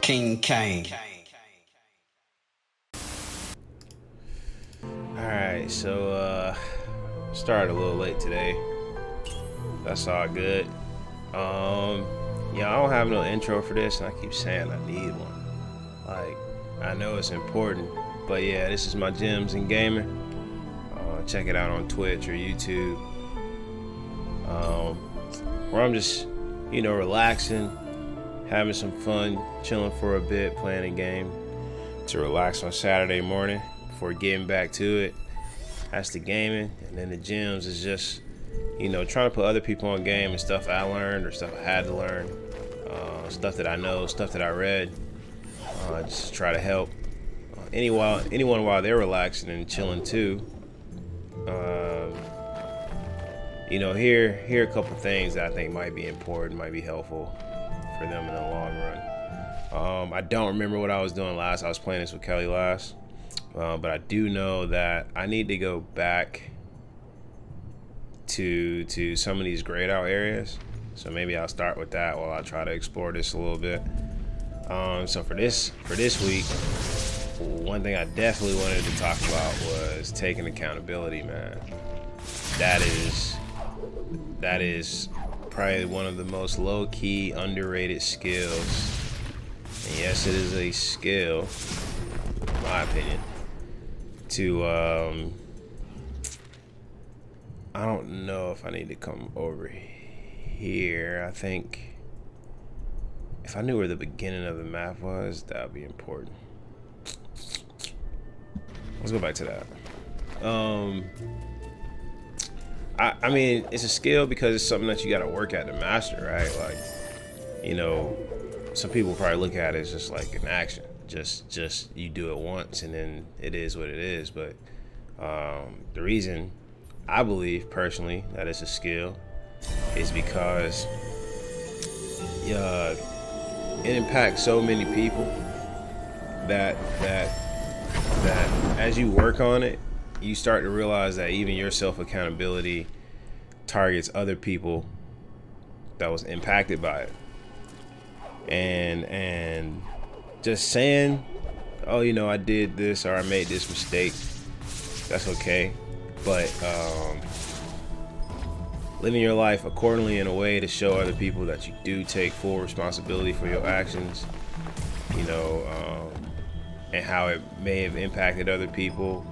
Kingcayne. Alright, so started a little late today. That's all good. Yeah, I don't have no intro for this, and I keep saying I need one. Like, I know it's important, but yeah, this is my Gems and Gaming. Check it out on Twitch or YouTube. Where I'm just, relaxing, having some fun, chilling for a bit, playing a game to relax on Saturday morning before getting back to it. That's the gaming, and then the Gems is just, trying to put other people on game and stuff I learned or stuff I had to learn, stuff that I know, stuff that I read, just to try to help anyone while they're relaxing and chilling too. Hear a couple things that I think might be important, might be helpful for them in the long run. I don't remember what I was doing last. I was playing this with Kelly last, but I do know that I need to go back to some of these grayed out areas. So maybe I'll start with that while I try to explore this a little bit. So for this week, one thing I definitely wanted to talk about was taking accountability, man. That is probably one of the most low-key, underrated skills. And yes, it is a skill, in my opinion, to I don't know if I need to come over here. I think if I knew where the beginning of the map was, that would be important. Let's go back to that. I mean, it's a skill because it's something that you got to work at to master, right? Like, some people probably look at it as just like an action. Just you do it once and then it is what it is. But the reason I believe personally that it's a skill is because it impacts so many people that as you work on it, you start to realize that even your self-accountability targets other people that was impacted by it. And just saying, oh, I did this or I made this mistake, that's okay. But living your life accordingly in a way to show other people that you do take full responsibility for your actions, and how it may have impacted other people.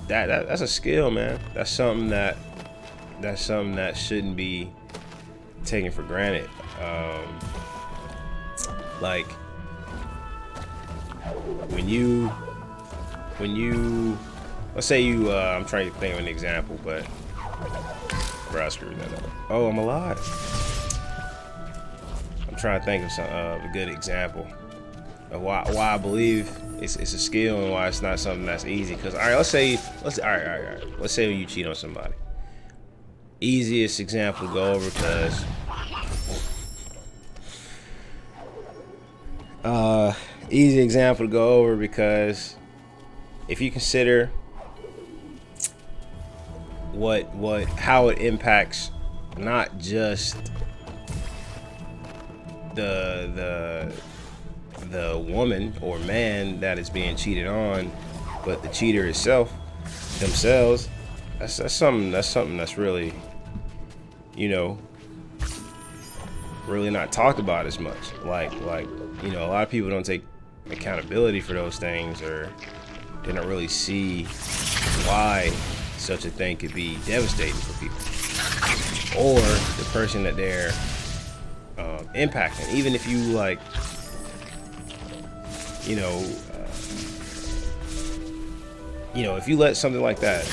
That's a skill, man. That's something that shouldn't be taken for granted. Like when you let's say I'm trying to think of an example, but bro, I screwed that up. Oh, I'm alive. I'm trying to think of a good example of why I believe it's a skill and why it's not something that's easy. Because let's say you cheat on somebody. Easiest example to go over because easy example to go over because if you consider how it impacts not just the woman or man that is being cheated on, but the cheater themselves, that's something that's really really not talked about as much. Like a lot of people don't take accountability for those things, or they don't really see why such a thing could be devastating for people or the person that they're impacting. Even if you if you let something like that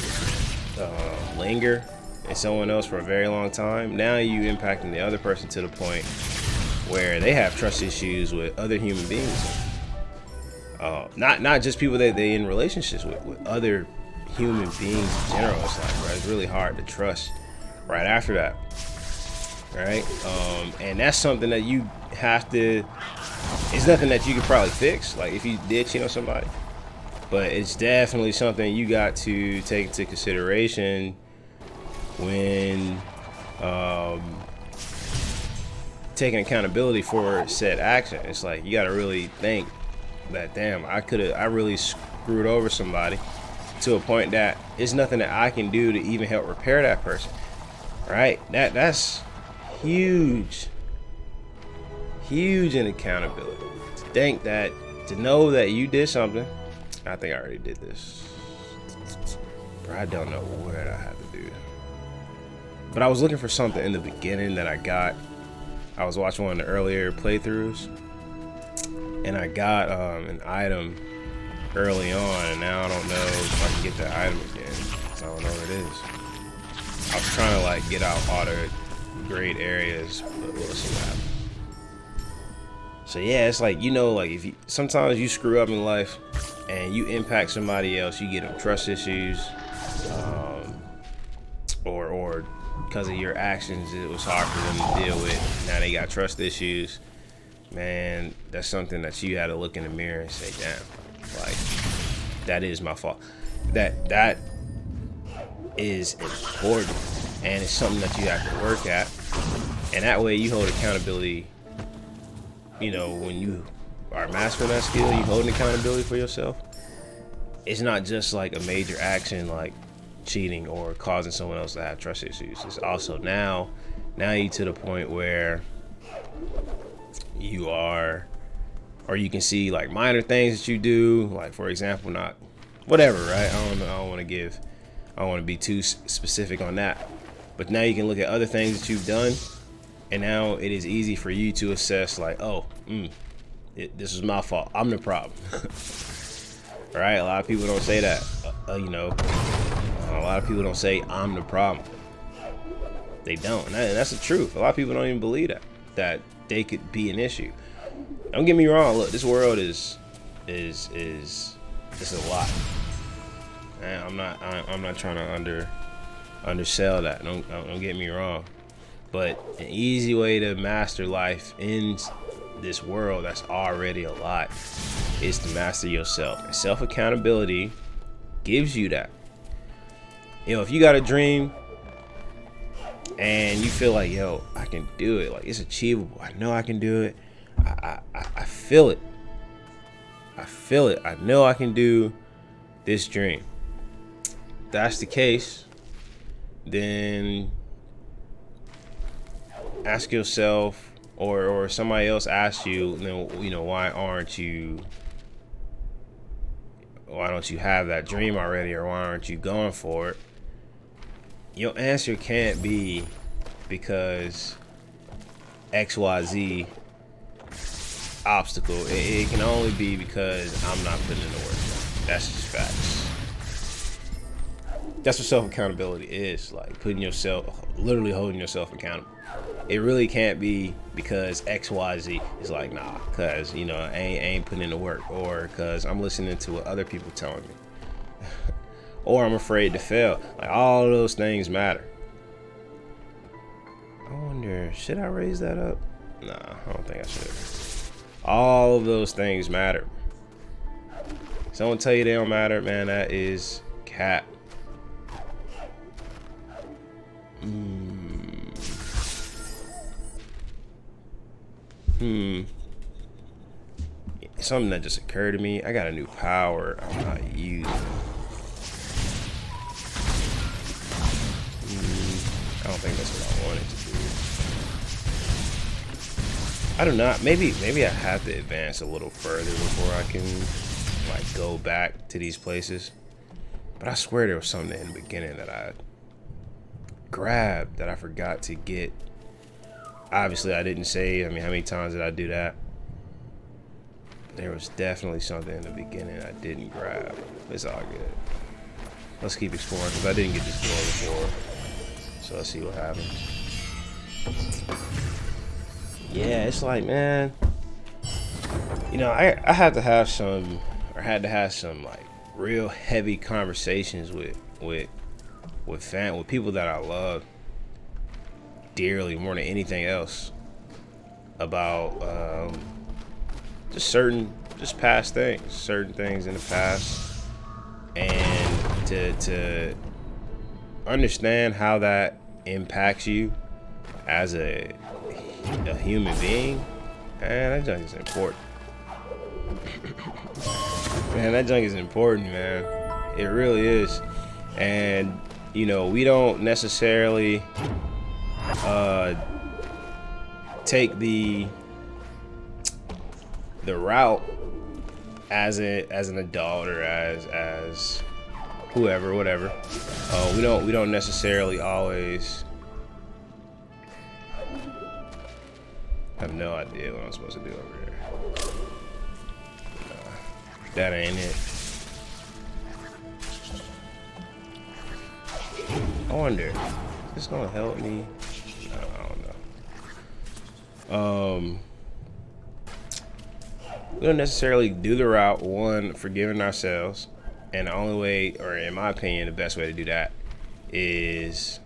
linger in someone else for a very long time, now you impacting the other person to the point where they have trust issues with other human beings. Not just people that they in relationships with other human beings in general. It's really hard to trust right after that, right? And that's something that you have to. It's nothing that you could probably fix, like if you did cheat on somebody, but it's definitely something you got to take into consideration when taking accountability for said action. It's like you got to really think that, damn, I really screwed over somebody to a point that it's nothing that I can do to even help repair that person. Right? That's huge in accountability. To think that, to know that you did something. I think I already did this, but I don't know what I had to do. But I was looking for something in the beginning that I got. I was watching one of the earlier playthroughs, and I got an item early on, and now I don't know if I can get that item again, because I don't know what it is. I was trying to like get out all the great areas, but we'll see what happens. So yeah, it's like, like if you sometimes you screw up in life and you impact somebody else, you get them trust issues, or because of your actions, it was hard for them to deal with. Now they got trust issues. Man, that's something that you had to look in the mirror and say, damn, like that is my fault. That is important, and it's something that you have to work at, and that way you hold accountability. When you are mastering that skill, you holding accountability for yourself. It's not just like a major action like cheating or causing someone else to have trust issues. It's also now you to the point where you are, or you can see like minor things that you do, like for example, not whatever, right? I don't want to be too specific on that, but now you can look at other things that you've done. And now it is easy for you to assess like, this is my fault. I'm the problem. Right? A lot of people don't say that. A lot of people don't say I'm the problem. They don't. And that's the truth. A lot of people don't even believe that they could be an issue. Don't get me wrong. Look, this world is a lot. And I'm not trying to undersell that. Don't get me wrong. But an easy way to master life in this world that's already a lot is to master yourself. And self-accountability gives you that. If you got a dream and you feel like, I can do it, like it's achievable, I know I can do it, I feel it. I know I can do this dream. If that's the case, then ask yourself, or somebody else asks you, why don't you have that dream already, or why aren't you going for it? Your answer can't be because XYZ obstacle. It can only be because I'm not putting in the work. That's just facts. That's what self-accountability is, like literally holding yourself accountable. It really can't be because XYZ is like, nah, cause I ain't putting in the work, or cause I'm listening to what other people telling me, or I'm afraid to fail. Like all of those things matter. I wonder, should I raise that up? Nah, I don't think I should. All of those things matter. Someone tell you they don't matter, man, that is cap. Something that just occurred to me. I got a new power I'm not using. I don't think that's what I wanted to do. I do not. Maybe I have to advance a little further before I can like go back to these places. But I swear there was something in the beginning that I grabbed that I forgot to get. Obviously, I didn't say. How many times did I do that? There was definitely something in the beginning I didn't grab. It's all good. Let's keep exploring, because I didn't get this door before. So let's see what happens. Yeah, it's like, man, I had to have some like real heavy conversations with people that I love dearly more than anything else about just past things, certain things in the past, and to understand how that impacts you as a a human being, man, that junk is important. Man, that junk is important, man. It really is. And you know, we don't necessarily take the route as an adult or as whoever, whatever. We don't necessarily always have no idea what I'm supposed to do over here. That ain't it. I wonder, is this gonna help me? I don't know. We don't necessarily do the route one, forgiving ourselves, and the only way, or in my opinion, the best way to do that is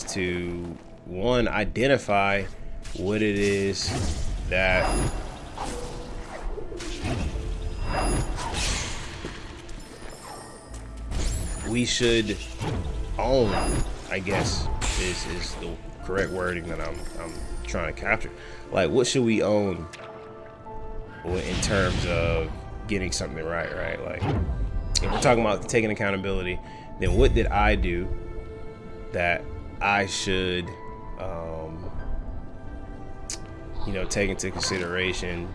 to one, identify what it is that we should own, I guess is the correct wording that I'm trying to capture. Like, what should we own in terms of getting something right? Like, if we're talking about taking accountability, then what did I do that I should take into consideration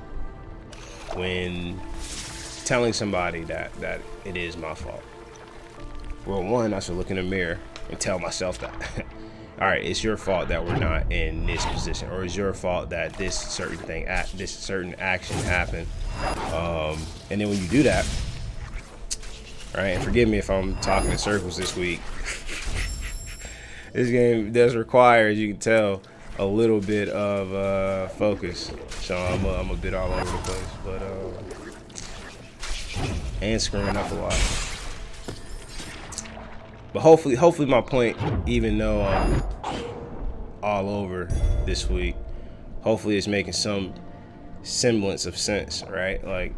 when telling somebody that it is my fault? Well, one, I should look in the mirror and tell myself that all right, it's your fault that we're not in this position, or it's your fault that this certain action happened. And then when you do that, right, and forgive me if I'm talking in circles this week. This game does require, as you can tell, a little bit of focus, so I'm a bit all over the place, but and screwing up a lot. But hopefully my point, even though I'm all over this week, hopefully it's making some semblance of sense, right? Like,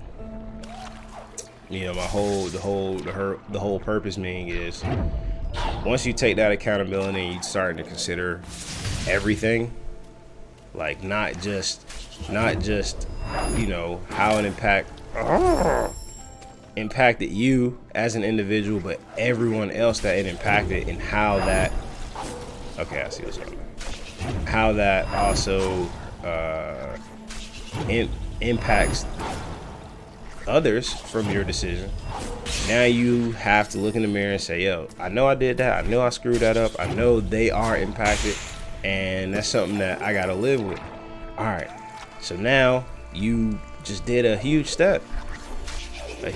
you know, the whole purpose being is, once you take that accountability and you start to consider everything, like not just you know, how it impacted you as an individual, but everyone else that it impacted, and how that, okay, I see what's going on, how that also impacts others from your decision. Now you have to look in the mirror and say, yo, I know I did that, I know I screwed that up, I know they are impacted, and that's something that I gotta live with. All right, so now you just did a huge step.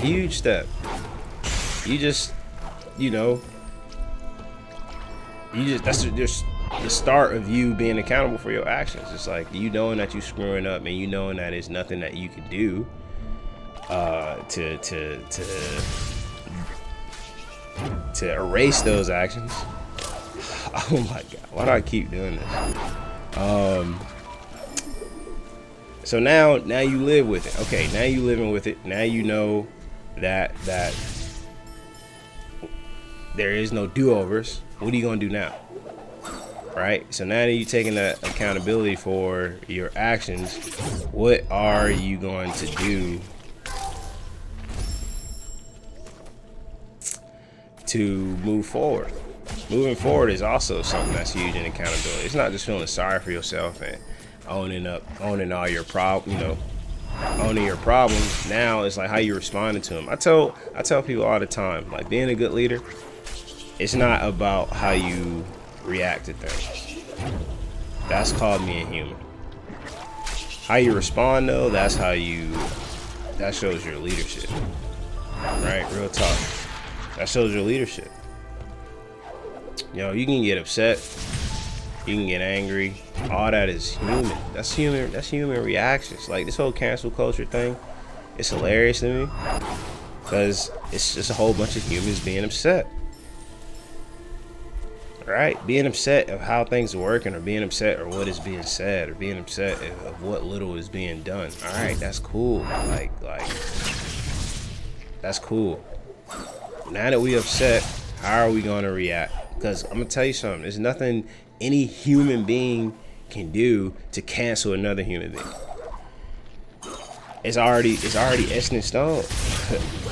You just, that's just the start of you being accountable for your actions. It's like you knowing that you screwing up, and you knowing that there's nothing that you can do to erase those actions. Oh my God, why do I keep doing this? So now you live with it. Okay, now you living with it. Now you know that there is no do-overs. What are you gonna do now? Right? So now that you're taking that accountability for your actions, what are you going to do to move forward? Moving forward is also something that's huge in accountability. It's not just feeling sorry for yourself and owning all your owning your problems. Now it's like how you responding to them. I tell people all the time, like, being a good leader, it's not about how you react to things. That's called being human. How you respond, though, that shows your leadership. Right? Real talk. That shows your leadership. You can get upset, you can get angry. All that is human. That's human reactions. Like, this whole cancel culture thing, it's hilarious to me, because it's just a whole bunch of humans being upset. Right? Being upset of how things are working, or being upset or what is being said, or being upset of what little is being done. All right, that's cool. Like that's cool. Now that we upset, how are we going to react? Because I'm gonna tell you something. There's nothing any human being can do to cancel another human being. It's already etched in stone.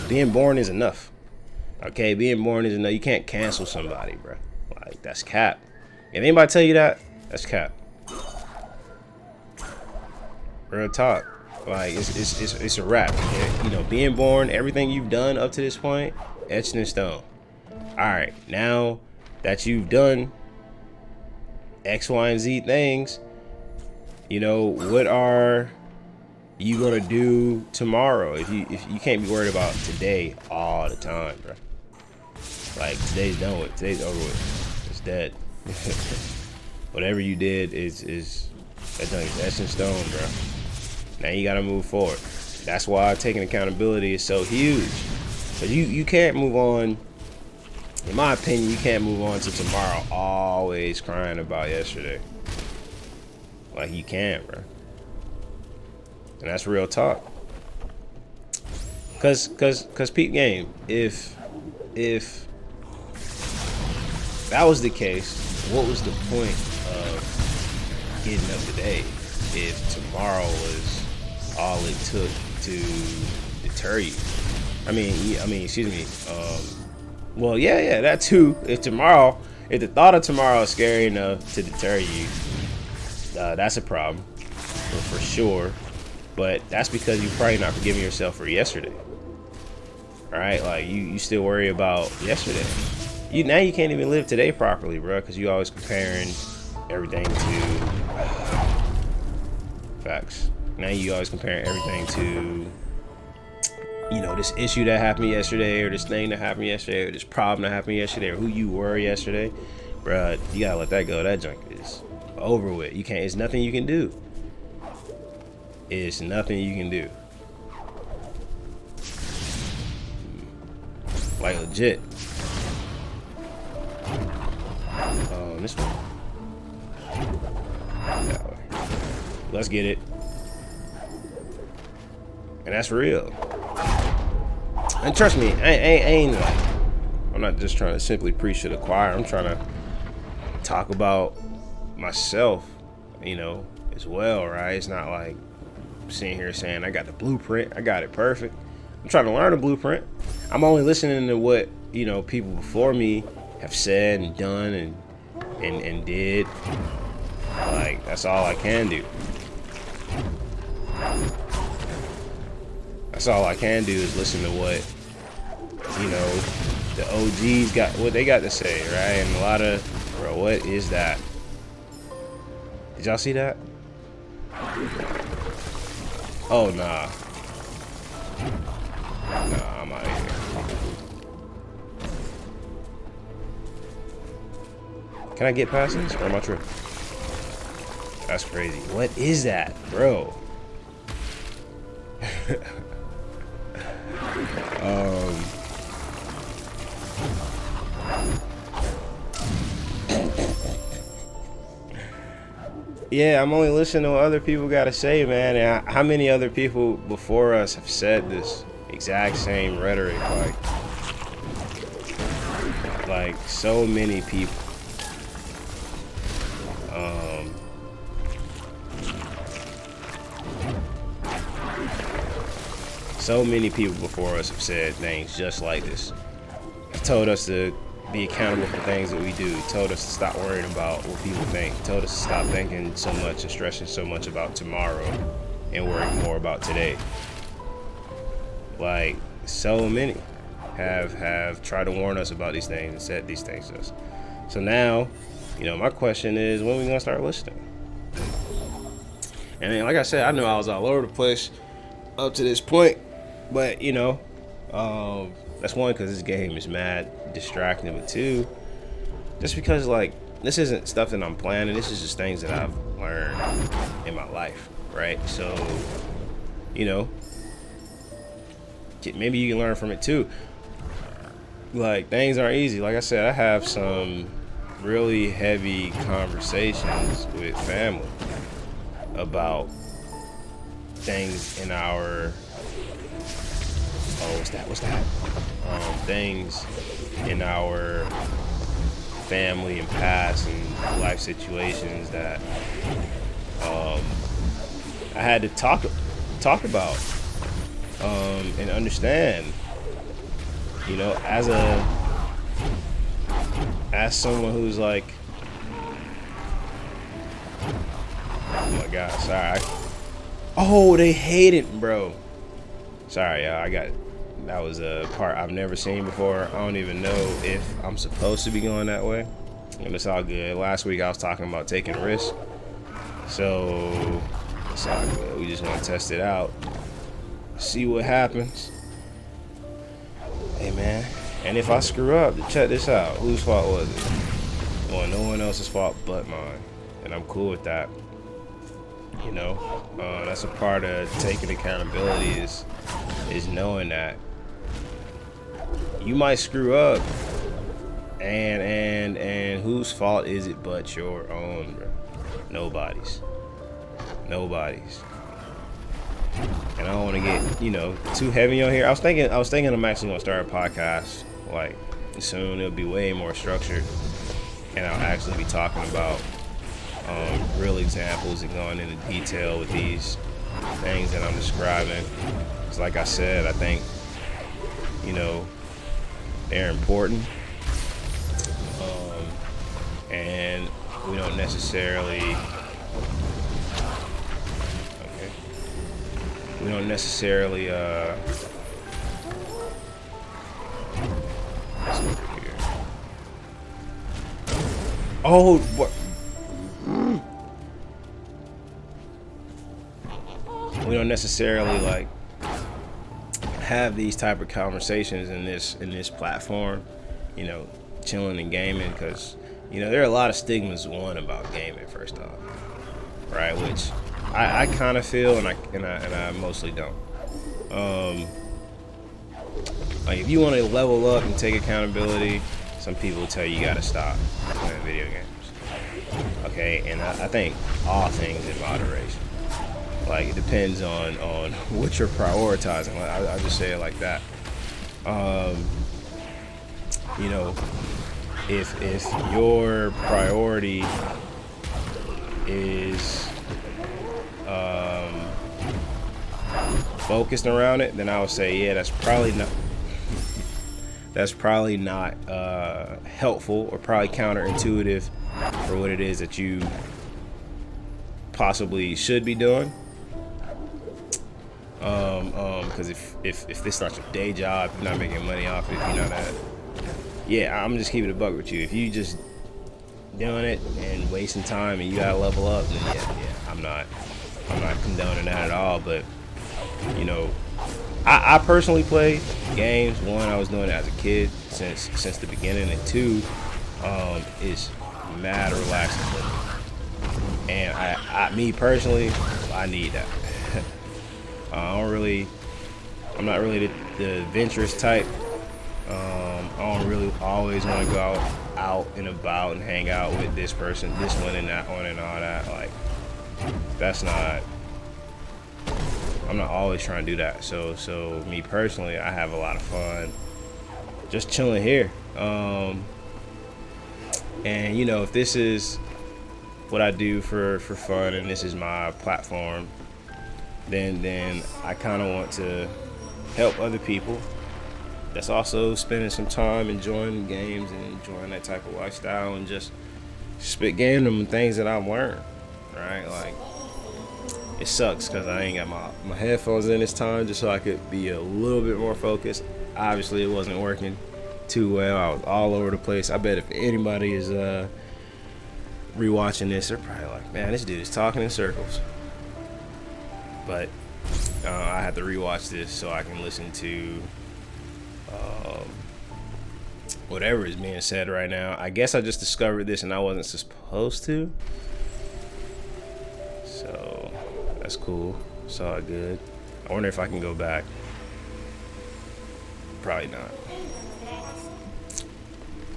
Being born is enough. Okay, being born is enough. You can't cancel somebody, bro. Like, that's cap. If anybody tell you that, that's cap. Real talk. Like, it's a wrap. You know, being born, everything you've done up to this point, etched in stone. All right, now that you've done X, Y, and Z things, you know, what are you gonna do tomorrow? If you can't be worried about today all the time, bro. Like, today's done with. Today's over with. It's dead. Whatever you did is that thing is etched in stone, bro. Now you gotta move forward. That's why taking accountability is so huge. Cause you can't move on. In my opinion, you can't move on to tomorrow always crying about yesterday. Like, you can't, bro. And that's real talk. Cause peep game, if that was the case, what was the point of getting up today if tomorrow was all it took to deter you? I mean, excuse me. Well, yeah, that too. If the thought of tomorrow is scary enough to deter you, that's a problem, for sure. But that's because you're probably not forgiving yourself for yesterday. All right, like you still worry about yesterday. Now you can't even live today properly, bro, because you always comparing everything to facts. Now you always comparing everything to, you know, this issue that happened yesterday, or this thing that happened yesterday, or this problem that happened yesterday, or who you were yesterday, bro. You gotta let that go. That junk is over with. You can't. It's nothing you can do. It's nothing you can do. Like, legit. This one. That way. Let's get it. And that's real. And trust me, I ain't like, I'm not just trying to simply preach to the choir. I'm trying to talk about myself, you know, as well, right? It's not like I'm sitting here saying I got the blueprint, I got it perfect. I'm trying to learn the blueprint. I'm only listening to what, you know, people before me have said and done and did. Like, that's all I can do. That's all I can do is listen to what, you know, the OGs got, what they got to say, right? And a lot of, bro, what is that? Did y'all see that? Oh, nah. Nah, I'm out of here. Can I get past this, or am I tripping? That's crazy. What is that, bro? Yeah, I'm only listening to what other people gotta say, man. And how many other people before us have said this exact same rhetoric? Like so many people. So many people before us have said things just like this. Have told us to be accountable for things that we do. Told us to stop worrying about what people think. Told us to stop thinking so much and stressing so much about tomorrow and worrying more about today. Like, so many have tried to warn us about these things and said these things to us. So now, you know, my question is, when are we gonna start listening? And then, like I said, I know I was all over the place up to this point, but you know, that's one, because this game is mad distracting, but two, just because like this isn't stuff that I'm planning. This is just things that I've learned in my life, right? So, you know, maybe you can learn from it too. Like, things aren't easy. Like I said, I have some really heavy conversations with family about things in our what's that things in our family and past and life situations that I had to talk about and understand. You know, as someone who's like, oh my God, sorry. Oh, they hate it, bro. Sorry, y'all. That was a part I've never seen before. I don't even know if I'm supposed to be going that way. And it's all good. Last week I was talking about taking risks. So it's all good. We just want to test it out. See what happens. Hey, man. And if I screw up, check this out. Whose fault was it? Well, no one else's fault but mine. And I'm cool with that. You know, that's a part of taking accountability is knowing that you might screw up, and whose fault is it but your own, bro? Nobody's. And I don't want to get, you know, too heavy on here. I was thinking I'm actually gonna start a podcast like soon. It'll be way more structured, and I'll actually be talking about real examples and going into detail with these things that I'm describing. It's like I said, I think, you know, they're important, and we don't necessarily let's look here. Oh, what? We don't necessarily like have these type of conversations in this platform, you know, chilling and gaming, because, you know, there are a lot of stigmas about gaming, first off, right? Which I kind of feel, and I mostly don't. Like, if you want to level up and take accountability, some people tell you gotta stop playing video games. Okay, and I think all things in moderation. Like, it depends on what you're prioritizing. Like, I just say it like that. You know, if your priority is focused around it, then I would say, yeah, that's probably not helpful, or probably counterintuitive for what it is that you possibly should be doing. Because if this is not your day job, you're not making money off it, you're not I'm just keeping it a buck with you. If you just doing it and wasting time and you gotta level up, then I'm not condoning that at all. But, you know, I personally play games. One, I was doing it as a kid since the beginning, and two, it's mad relaxing for me. And I me personally, I need that. I'm not really the adventurous type. I don't really always want to go out and about and hang out with this person, this one and that one and all that. Like, I'm not always trying to do that. So me personally, I have a lot of fun just chilling here. And, you know, if this is what I do for fun and this is my platform, then I kind of want to help other people that's also spending some time enjoying games and enjoying that type of lifestyle, and just spit game them things that I've learned, right? Like, it sucks because I ain't got my headphones in this time just so I could be a little bit more focused. Obviously, it wasn't working too well. I was all over the place. I bet if anybody is rewatching this, they're probably like, man, this dude is talking in circles. But I have to rewatch this so I can listen to whatever is being said right now. I guess I just discovered this and I wasn't supposed to. So that's cool. It's all good. I wonder if I can go back. Probably not.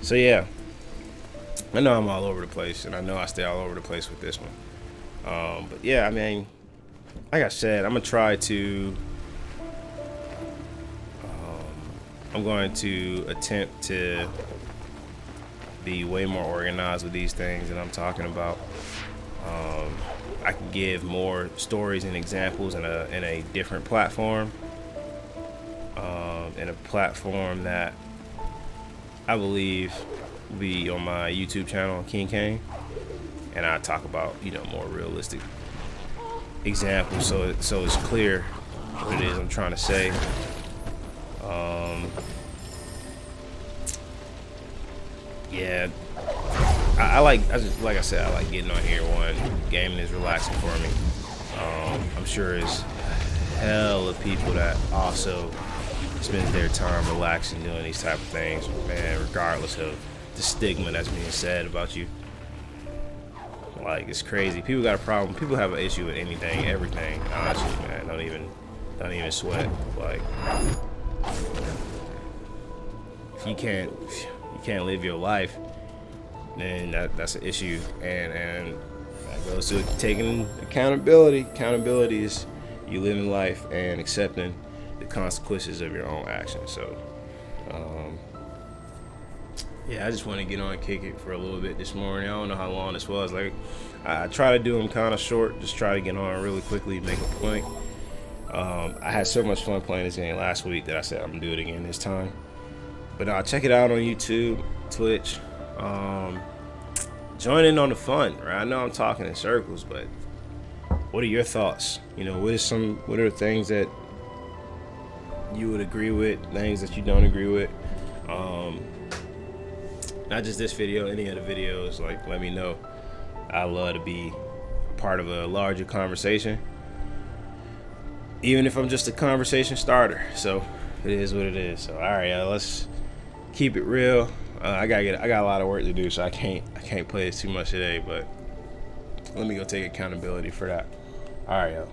So yeah, I know I'm all over the place, and I know I stay all over the place with this one. But yeah, I mean, like I said, I'm going to attempt to be way more organized with these things that I'm talking about. I can give more stories and examples in a different platform, in a platform that I believe will be on my YouTube channel, Kingcayne, and I talk about, you know, more realistic examples, so it's clear what it is I'm trying to say. Yeah, like I said, I like getting on here. One, gaming is relaxing for me. I'm sure it's hell of people that also spends their time relaxing doing these type of things, man, regardless of the stigma that's being said about you. Like, it's crazy. People got a problem. People have an issue with anything, everything. Honestly, man, don't even sweat. Like, if you can't live your life, then that's an issue, and that goes to taking accountability. Accountability is you living life and accepting the consequences of your own actions. So, yeah, I just want to get on and kick it for a little bit this morning. I don't know how long this was. Like, I try to do them kind of short, just try to get on really quickly, make a point. I had so much fun playing this game last week that I said I'm gonna do it again this time. But check it out on YouTube, Twitch. Join in on the fun, right? I know I'm talking in circles, but what are your thoughts? You know, what are the things that you would agree with, things that you don't agree with? Not just this video, any other videos, like, let me know. I love to be part of a larger conversation, even if I'm just a conversation starter. So it is what it is. So all right, y'all, let's keep it real. I got a lot of work to do, so I can't play this too much today, but let me go take accountability for that. All right, y'all.